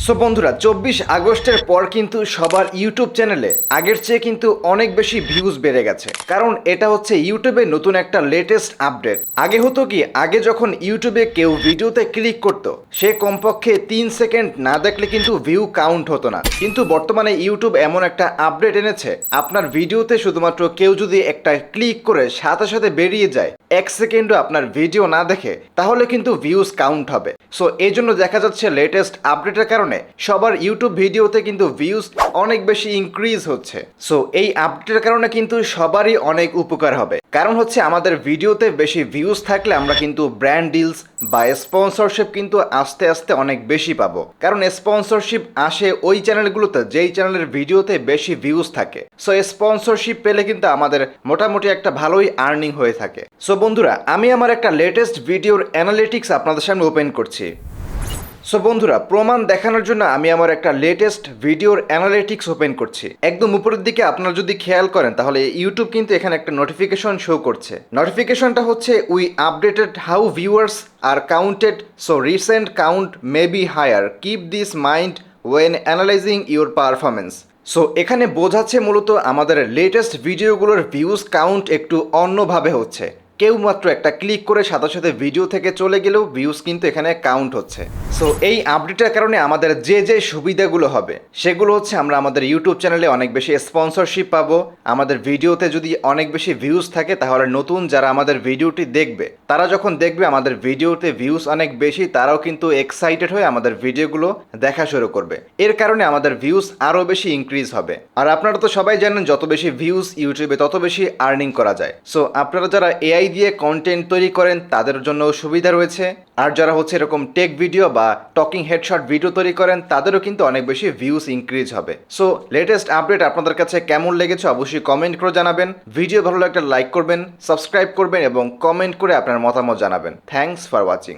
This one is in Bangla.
সো বন্ধুরা 24 আগস্টের পর কিন্তু সবার ইউটিউব চ্যানেলে আগের চেয়ে কিন্তু অনেক বেশি ভিউজ বেড়ে গেছে, কারণ এটা হচ্ছে ইউটিউবে নতুন একটা লেটেস্ট আপডেট। আগে হতো কি, আগে যখন ইউটিউবে কেউ ভিডিওতে ক্লিক করতো সে কমপক্ষে 3 সেকেন্ড না দেখলে কিন্তু ভিউ কাউন্ট হতো না, কিন্তু বর্তমানে ইউটিউব এমন একটা আপডেট এনেছে, আপনার ভিডিওতে শুধুমাত্র কেউ যদি একটা ক্লিক করে সাথে সাথে বেরিয়ে যায়, 1 সেকেন্ডও আপনার ভিডিও না দেখে, তাহলে কিন্তু ভিউজ কাউন্ট হবে। সো এই জন্য দেখা যাচ্ছে লেটেস্ট আপডেটের কারণে সবার ইউটিউব ভিডিওতে কিন্তু ভিউজ অনেক বেশি ইনক্রিজ হচ্ছে। সো এই আপডেটের কারণে কিন্তু সবারই অনেক উপকার হবে, কারণ হচ্ছে আমাদের ভিডিওতে বেশি ভিউজ থাকলে আমরা কিন্তু ব্র্যান্ড ডিলস বা স্পন্সরশিপ কিন্তু আস্তে আস্তে অনেক বেশি পাবো, কারণ স্পন্সরশিপ আসে ওই চ্যানেলগুলোতে যেই চ্যানেলের ভিডিওতে বেশি ভিউজ থাকে। সো স্পন্সরশিপ পেলে কিন্তু আমাদের মোটামুটি একটা ভালোই আর্নিং হয়ে থাকে। সো বন্ধুরা, আমি আমার একটা লেটেস্ট ভিডিওর অ্যানালিটিক্স আপনাদের সামনে ওপেন করছি। সো বন্ধুরা, প্রমাণ দেখানোর জন্য আমি আমার একটা লেটেস্ট ভিডিওর অ্যানালিটিক্স ওপেন করছি। একদম উপরের দিকে আপনারা যদি খেয়াল করেন তাহলে ইউটিউব কিন্তু এখানে একটা নোটিফিকেশন শো করছে। নোটিফিকেশনটা হচ্ছে we updated how viewers are counted, so recent count may be higher, keep this mind when analyzing your performance. So এখানে বোঝাচ্ছে মূলত আমাদের লেটেস্ট ভিডিওগুলোর ভিউজ কাউন্ট একটু অন্যভাবে হচ্ছে। কেউ মাত্র একটা ক্লিক করে সাথে সাথে ভিডিও থেকে চলে গেলেও ভিউজ কিন্তু এখানে কাউন্ট হচ্ছে। সো এই আপডেটের কারণে আমাদের যে যে সুবিধাগুলো হবে সেগুলো হচ্ছে, আমরা আমাদের ইউটিউব চ্যানেলে অনেক বেশি স্পন্সরশিপ পাবো। আমাদের ভিডিওতে যদি অনেক বেশি ভিউজ থাকে তাহলে নতুন যারা আমাদের ভিডিওটি দেখবে, তারা যখন দেখবে আমাদের ভিডিওতে ভিউজ অনেক বেশি, তারাও কিন্তু এক্সাইটেড হয়ে আমাদের ভিডিওগুলো দেখা শুরু করবে। এর কারণে আমাদের ভিউজ আরও বেশি ইনক্রিজ হবে। আর আপনারা তো সবাই জানেন যত বেশি ভিউজ ইউটিউবে তত বেশি আর্নিং করা যায়। সো আপনারা যারা এআই দিয়ে কন্টেন্ট তৈরি করেন তাদের জন্য সুবিধা রয়েছে, আর যারা হচ্ছে এরকম টেক ভিডিও বা টকিং হেডশট ভিডিও তৈরি করেন তাদেরও কিন্তু অনেক বেশি ভিউজ ইনক্রিজ হবে। সো লেটেস্ট আপডেট আপনাদের কাছে কেমন লেগেছে অবশ্যই কমেন্ট করে জানাবেন। ভিডিও ভালো লাগলে লাইক করবেন, সাবস্ক্রাইব করবেন এবং কমেন্ট করে আপনার মতামত জানাবেন। Thanks for watching.